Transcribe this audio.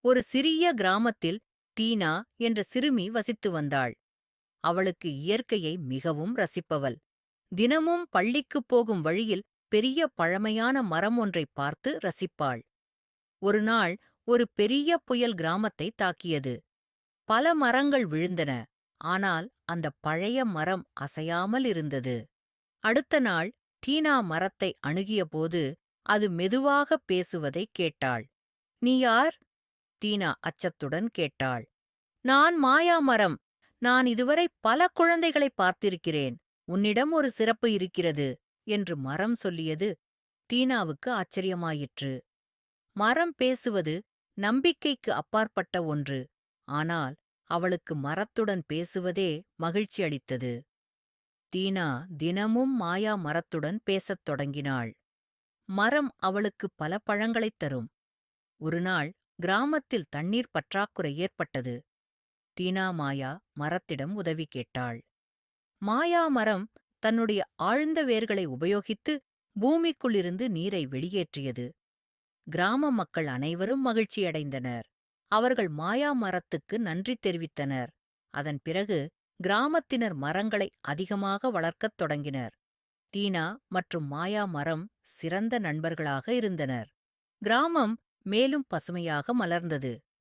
ஒரு சிறிய கிராமத்தில் டீனா என்ற சிறுமி வசித்து வந்தாள். அவளுக்கு இயற்கையை மிகவும் ரசிப்பவள். தினமும் பள்ளிக்குப் போகும் வழியில் பெரிய பழமையான மரம் ஒன்றைப் பார்த்து ரசிப்பாள். ஒரு நாள் ஒரு பெரிய புயல் கிராமத்தை தாக்கியது. பல மரங்கள் விழுந்தன. ஆனால் அந்த பழைய மரம் அசையாமல் இருந்தது. அடுத்த நாள் டீனா மரத்தை அணுகியபோது அது மெதுவாகப் பேசுவதைக் கேட்டாள். "நீ யார்?" டீனா அச்சத்துடன் கேட்டாள். "நான் மாயா மரம். நான் இதுவரை பல குழந்தைகளைப் பார்த்திருக்கிறேன். உன்னிடம் ஒரு சிறப்பு இருக்கிறது" என்று மரம் சொல்லியது. டீனாவுக்கு ஆச்சரியமாயிற்று. மரம் பேசுவது நம்பிக்கைக்கு அப்பாற்பட்ட ஒன்று. ஆனால் அவளுக்கு மரத்துடன் பேசுவதே மகிழ்ச்சி அளித்தது. டீனா தினமும் மாயா மரத்துடன் பேசத் தொடங்கினாள். மரம் அவளுக்கு பல பழங்களைத் தரும். ஒருநாள் கிராமத்தில் தண்ணீர் பற்றாக்குறை ஏற்பட்டது. டீனா மாயா மரத்திடம் உதவி கேட்டாள். மாயா மரம் தன்னுடைய ஆழ்ந்த வேர்களை உபயோகித்து பூமிக்குள்ளிருந்து நீரை வெளியேற்றியது. கிராம மக்கள் அனைவரும் மகிழ்ச்சியடைந்தனர். அவர்கள் மாயா மரத்துக்கு நன்றி தெரிவித்தனர். அதன் பிறகு கிராமத்தினர் மரங்களை அதிகமாக வளர்க்கத் தொடங்கினர். டீனா மற்றும் மாயா மரம் சிறந்த நண்பர்களாக இருந்தனர். கிராமம் மேலும் பசுமையாக மலர்ந்தது.